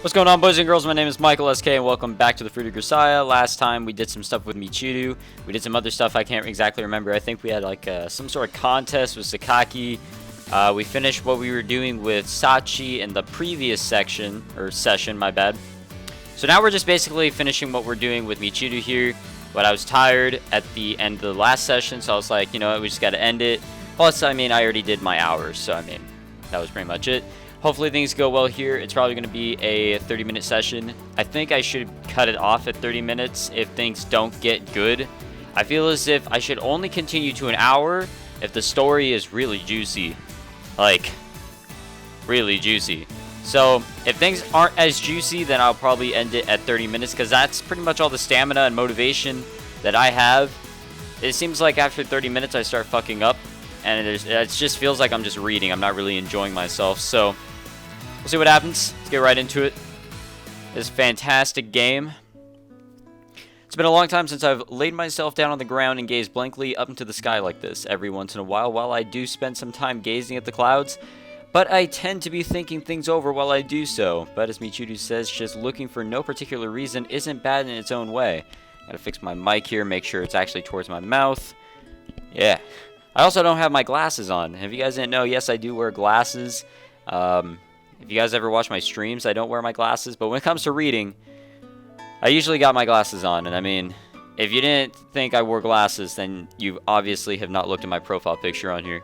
What's going on, boys and girls? My name is Michael SK, and welcome back to the Fruit of Grisaia. Last time we did some stuff with Michiru. We did some other stuff I can't exactly remember. I think we had like some sort of contest with Sakaki. We finished what we were doing with Sachi in the previous section, or session, my bad. So now we're just basically finishing what we're doing with Michiru here. But I was tired at the end of the last session, so I was like, you know what, we just got to end it. Plus, I mean, I already did my hours, so I mean, that was pretty much it. Hopefully things go well here. It's probably going to be a 30-minute session. I think I should cut it off at 30 minutes if things don't get good. I feel as if I should only continue to an hour if the story is really juicy. Like, really juicy. So, if things aren't as juicy, then I'll probably end it at 30 minutes because that's pretty much all the stamina and motivation that I have. It seems like after 30 minutes I start fucking up, and it just feels like I'm just reading. I'm not really enjoying myself, so we'll see what happens. Let's get right into it. This fantastic game. It's been a long time since I've laid myself down on the ground and gazed blankly up into the sky like this. Every once in a while I do spend some time gazing at the clouds, but I tend to be thinking things over while I do so. But as Michiru says, just looking for no particular reason isn't bad in its own way. Gotta fix my mic here, make sure it's actually towards my mouth. Yeah. I also don't have my glasses on. If you guys didn't know, yes, I do wear glasses. If you guys ever watch my streams, I don't wear my glasses, but when it comes to reading, I usually got my glasses on, and I mean, if you didn't think I wore glasses, then you obviously have not looked at my profile picture on here.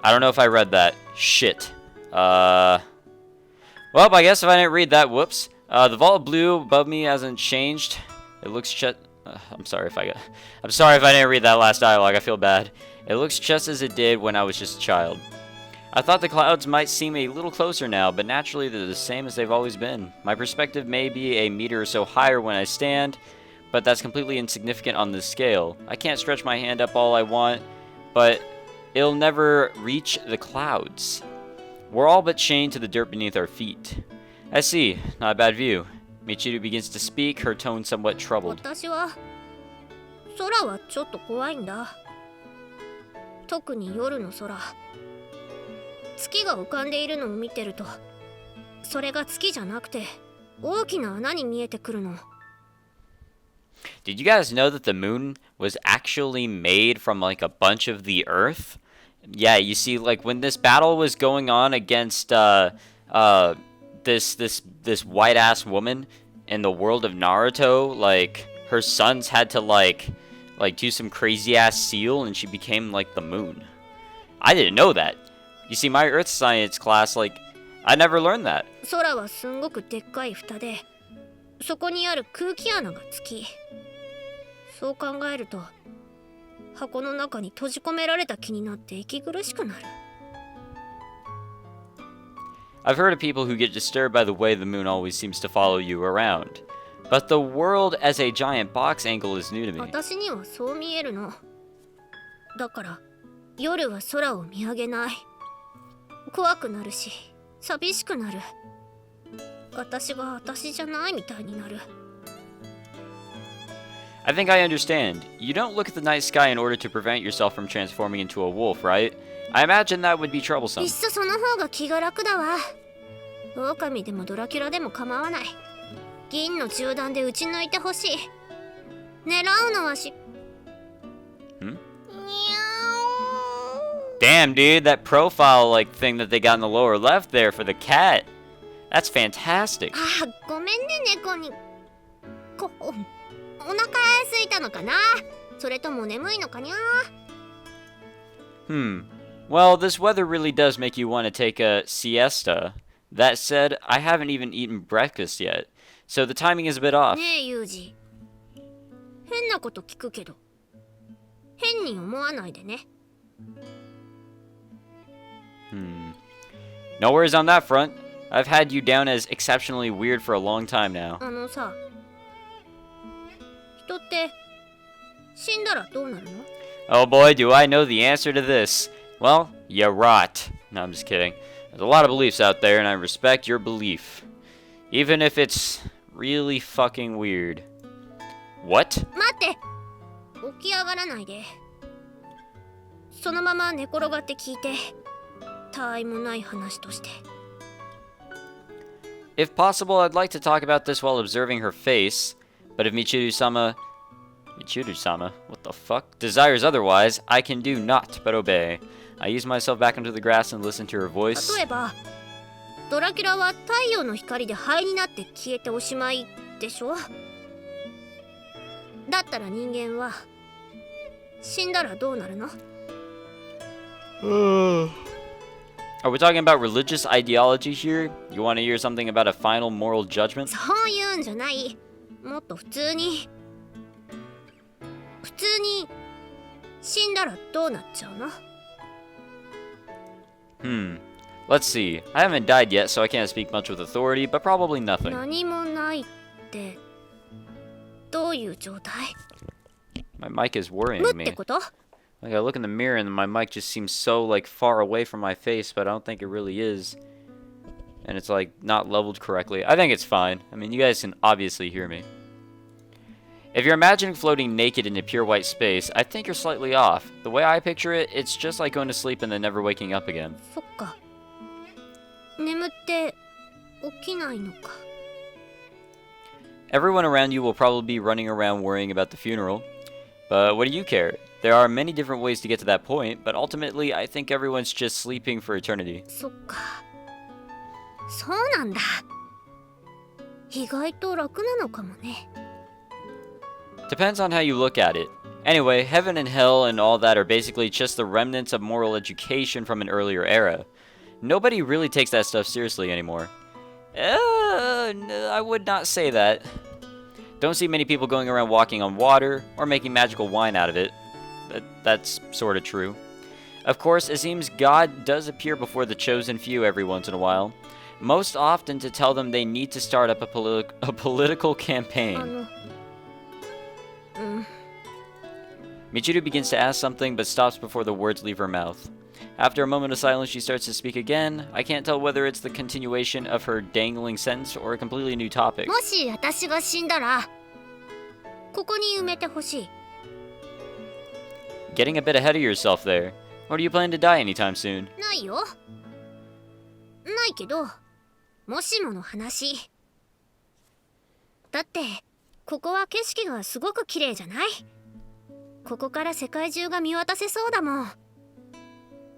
I don't know if I read that. Shit. Well, I guess if I didn't read that, whoops. The vault of blue above me hasn't changed. It looks I'm sorry if I didn't read that last dialogue. I feel bad. It looks just as it did when I was just a child. I thought the clouds might seem a little closer now, but naturally they're the same as they've always been. My perspective may be a meter or so higher when I stand, but that's completely insignificant on this scale. I can't stretch my hand up all I want, but it'll never reach the clouds. We're all but chained to the dirt beneath our feet. I see. Not a bad view. Michiru begins to speak, her tone somewhat troubled. 私は空はちょっと怖いんだ。特に夜の空。月が浮かんでいるのを見てると、それが月じゃなくて大きな穴に見えてくるの。Did you guys know that the moon was actually made from like a bunch of the earth? Yeah, you see, like when this battle was going on against this white ass woman in the world of Naruto, like her sons had to like do some crazy ass seal and she became like the moon. I didn't know that. You see, my earth science class, like, I never learned that. 空はすんごくでっかい蓋で、そこにある空気穴が月。そう考えると、箱の中に閉じ込められた気になって息苦しくなる。I've heard of people who get disturbed by the way the moon always seems to follow you around. But the world as a giant box angle is new to me. 私にはそう見えるの。だから、夜は空を見上げない。怖くなるし、寂しくなる。私が私じゃないみたいになる。I think I understand. You don't look at the night sky in order to prevent yourself from transforming into a wolf, right? I imagine that would be troublesome. いっそその方が気が楽だわ。狼でもドラキュラでも構わない。銀の銃弾で撃ち抜いてほしい。狙うのはDamn, dude, that profile like thing that they got in the lower left there for the cat. That's fantastic. あ、ごめんね、猫に。お腹空いたのかな？それとも眠いのかにゃ？Well, this weather really does make you want to take a siesta. That said, I haven't even eaten breakfast yet, so the timing is a bit off. ねえ、ユージ。変なこと聞くけど、変に思わないでね。No worries on that front. I've had you down as exceptionally weird for a long time now. あのさ、人って死んだらどうなるの？ Oh boy, do I know the answer to this. Well, you rot. No, I'm just kidding. There's a lot of beliefs out there, and I respect your belief. Even if it's really fucking weird. What? 待って！起き上がらないで。そのまま寝転がって聞いて。たわいもない話として。If possible, I'd like to talk about this while observing her face, but if Michiru-sama, what the fuck, desires otherwise, I can do naught but obey. I ease myself back into the grass and listen to her voice. 例えばドラキュラは太陽の光で灰になって消えておしまいでしょ。だったら人間は死んだらどうなるの？ Are we talking about religious ideology here? You want to hear something about a final moral judgment? そういうんじゃない。もっと普通に死んだらどうなっちゃうの？ Let's see. I haven't died yet, so I can't speak much with authority, but probably nothing. 何もないってどういう状態？ My mic is worrying 無っ me. てこと？ Like, I look in the mirror and my mic just seems so, like, far away from my face, but I don't think it really is. And it's, like, not leveled correctly. I think it's fine. I mean, you guys can obviously hear me. If you're imagining floating naked into pure white space, I think you're slightly off. The way I picture it, it's just like going to sleep and then never waking up again. そっか。眠って起きないのか。 Everyone around you will probably be running around worrying about the funeral. But what do you care? There are many different ways to get to that point, but ultimately, I think everyone's just sleeping for eternity. そっか。そうなんだ。意外と楽なのかもね。 Depends on how you look at it. Anyway, heaven and hell and all that are basically just the remnants of moral education from an earlier era. Nobody really takes that stuff seriously anymore. I would not say that. Don't see many people going around walking on water or making magical wine out of it. That's sort of true. Of course, it seems God does appear before the chosen few every once in a while. Most often to tell them they need to start up a political campaign. Michiru begins to ask something but stops before the words leave her mouth. After a moment of silence, she starts to speak again. I can't tell whether it's the continuation of her dangling sentence or a completely new topic. もし私が死んだらここに埋めてほしい。 Getting a bit ahead of yourself there. Or do you plan to die anytime soon? ないよ。ないけど、もしもの話。だってここは景色がすごく綺麗じゃない？ここから世界中が見渡せそうだもん。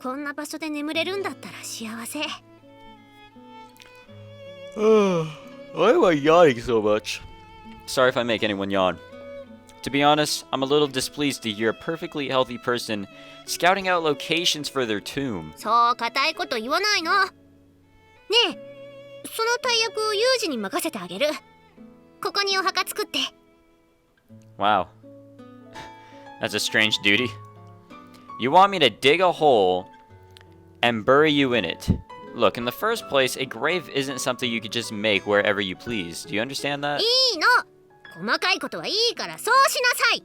こんな場所で眠れるんだったら幸せ。Why am I yawning so much? Sorry if I make anyone yawn. To be honest, I'm a little displeased to hear a perfectly healthy person scouting out locations for their tomb. そう固いこと言わないの。ねえ、その大役をユージに任せてあげる。ここにお墓作って。 Wow. That's a strange duty. You want me to dig a hole and bury you in it. Look, in the first place, a grave isn't something you could just make wherever you please. Do you understand that? いいの。細かいことはいいからそうしなさい。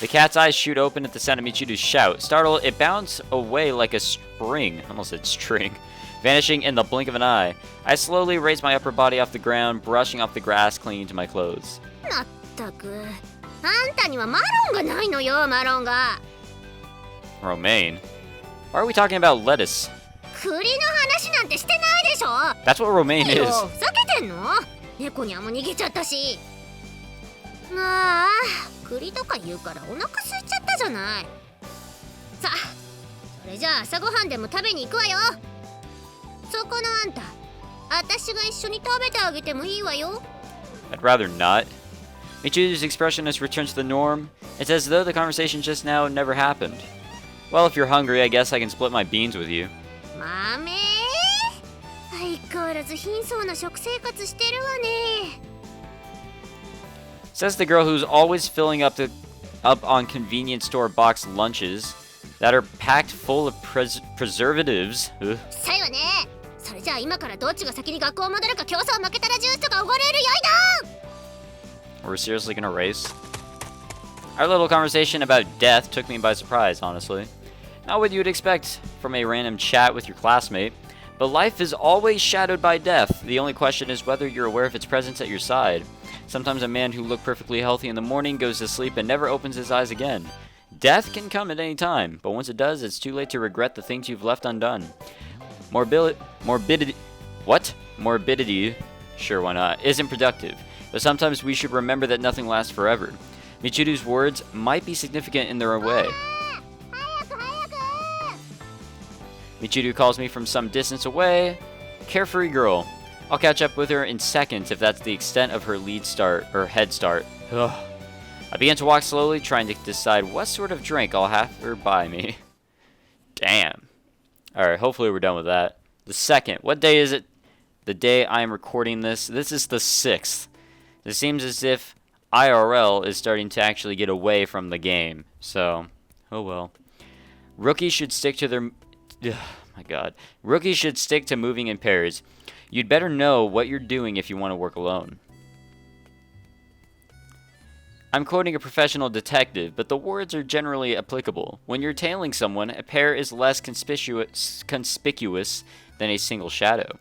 The cat's eyes shoot open at the sound of Michiru's shout. Startled, it bounds away like a spring. I almost said string. Vanishing in the blink of an eye. I slowly raise my upper body off the ground, brushing off the grass clinging to my clothes. まったく。あんたにはマロンがないのよ、マロンが。 Romaine? Why are we talking about lettuce? 栗の話なんてしてないでしょ。 That's what romaine いいよ、 is. ふざけてんの？猫にゃんも逃げちゃったし。まあ、栗とか言うからお腹空いちゃったじゃない。さあ、それじゃあ朝ごはんでも食べに行くわよ。そこのあんた、私が一緒に食べてあげてもいいわよ。 I'd rather not. Michiru's expression has returned to the norm. It's as though the conversation just now never happened. Well, if you're hungry, I guess I can split my beans with you. 豆？相変わらず貧相な食生活してるわね。 Says the girl who's always filling up on convenience store box lunches that are packed full of preservatives. Ugh. さいわね。それじゃあ今からどっちが先に学校戻るか競争負けたらジュースとかおごれるよいだ。 We're seriously gonna race? Our little conversation about death took me by surprise, honestly. Not what you'd expect from a random chat with your classmate, but life is always shadowed by death. The only question is whether you're aware of its presence at your side. Sometimes a man who looked perfectly healthy in the morning goes to sleep and never opens his eyes again. Death can come at any time, but once it does, it's too late to regret the things you've left undone. Morbidity, sure, why not, isn't productive, but sometimes we should remember that nothing lasts forever. Michiru's words might be significant in their own way. Michiru calls me from some distance away. Carefree girl. I'll catch up with her in seconds if that's the extent of her head start. Ugh. I begin to walk slowly, trying to decide what sort of drink I'll have her buy me. Damn. Alright, hopefully we're done with that. The second. What day is it? The day I am recording this. This is the 6th. It seems as if IRL is starting to actually get away from the game. So, oh well. Rookies should stick to their... Oh my god. Rookies should stick to moving in pairs. You'd better know what you're doing if you want to work alone. I'm quoting a professional detective, but the words are generally applicable. When you're tailing someone, a pair is less conspicuous than a single shadow.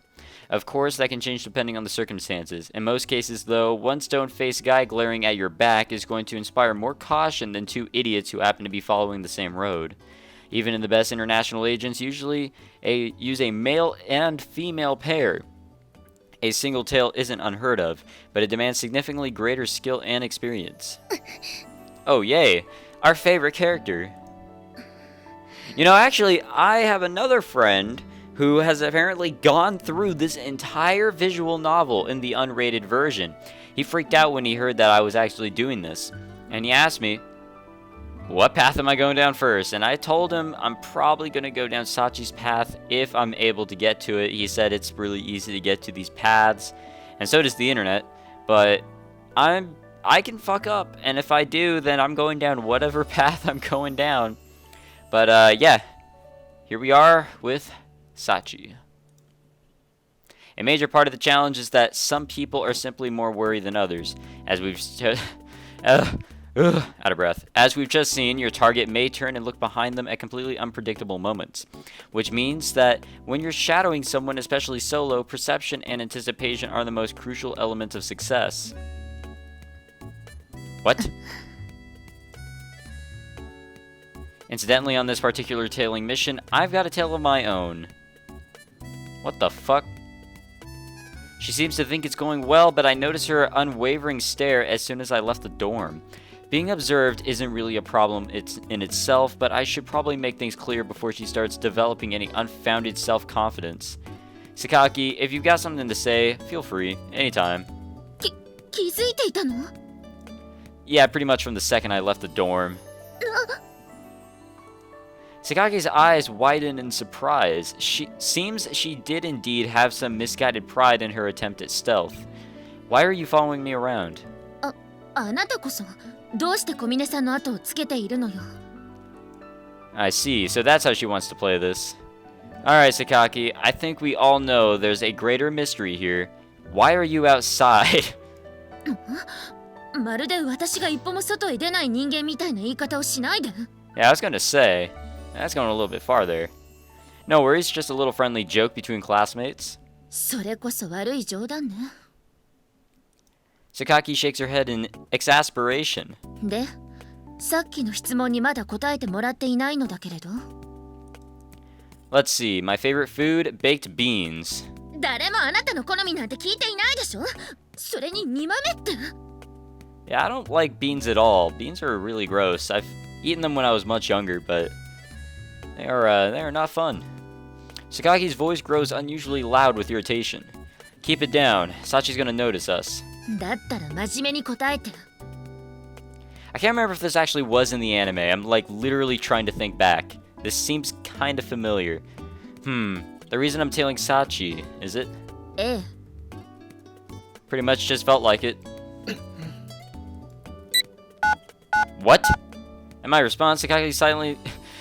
Of course, that can change depending on the circumstances. In most cases, though, one stone-faced guy glaring at your back is going to inspire more caution than two idiots who happen to be following the same road. Even in the best international agents usually use a male and female pair. A single tail isn't unheard of, but it demands significantly greater skill and experience. Oh, yay! Our favorite character. You know, actually, I have another friend who has apparently gone through this entire visual novel in the unrated version. He freaked out when he heard that I was actually doing this, and he asked me, what path am I going down first? And I told him I'm probably going to go down Sachi's path if I'm able to get to it. He said it's really easy to get to these paths, and so does the internet, but I can fuck up, and if I do, then I'm going down whatever path I'm going down. But yeah, here we are with Sachi. A major part of the challenge is that some people are simply more worried than others. As we've out of breath. As we've just seen, your target may turn and look behind them at completely unpredictable moments, which means that when you're shadowing someone, especially solo, perception and anticipation are the most crucial elements of success. What? Incidentally, on this particular tailing mission, I've got a tale of my own. What the fuck? She seems to think it's going well, but I notice her unwavering stare as soon as I left the dorm. Being observed isn't really a problem in itself, but I should probably make things clear before she starts developing any unfounded self-confidence. Sakaki, if you've got something to say, feel free, anytime. Yeah, pretty much from the second I left the dorm. Sakaki's eyes widen in surprise. Seems she did indeed have some misguided pride in her attempt at stealth. Why are you following me around? I see, so that's how she wants to play this. Alright, Sakaki, I think we all know there's a greater mystery here. Why are you outside? Yeah, I was gonna say, that's going a little bit farther. No worries, just a little friendly joke between classmates. Sakaki shakes her head in exasperation. Let's see, my favorite food, baked beans. Yeah, I don't like beans at all. Beans are really gross. I've eaten them when I was much younger, but they are not fun. Sakaki's voice grows unusually loud with irritation. Keep it down. Sachi's gonna notice us. I can't remember if this actually was in the anime. I'm like literally trying to think back. This seems kind of familiar. The reason I'm tailing Sachi, is it? Pretty much just felt like it. What? In my response, Sakaki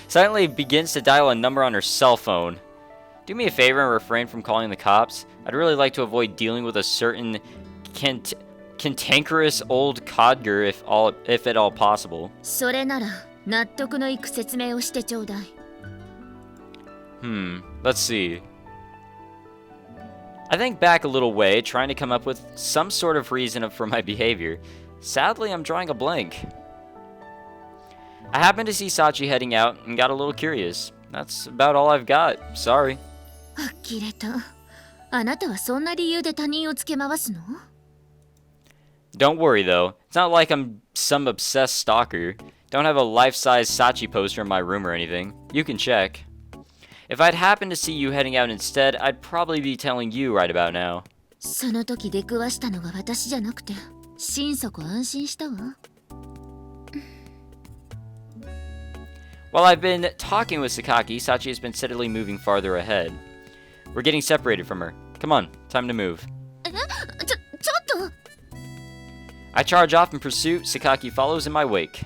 silently begins to dial a number on her cell phone. Do me a favor and refrain from calling the cops. I'd really like to avoid dealing with a certain cantankerous old codger if at all possible. Let's see. I think back a little way, trying to come up with some sort of reason for my behavior. Sadly, I'm drawing a blank. I happened to see Sachi heading out and got a little curious. That's about all I've got. Sorry. 呆れた。あなたはそんな理由で他人をつけ回すの？ Don't worry though, it's not like I'm some obsessed stalker. Don't have a life-size Sachi poster in my room or anything. You can check. If I'd happened to see you heading out instead, I'd probably be telling you right about now. その時出くわしたのが私じゃなくて、心底安心したわ。While I've been talking with Sakaki, Sachi has been steadily moving farther ahead. We're getting separated from her. Come on, time to move. ちょっと I charge off in pursuit, Sakaki follows in my wake.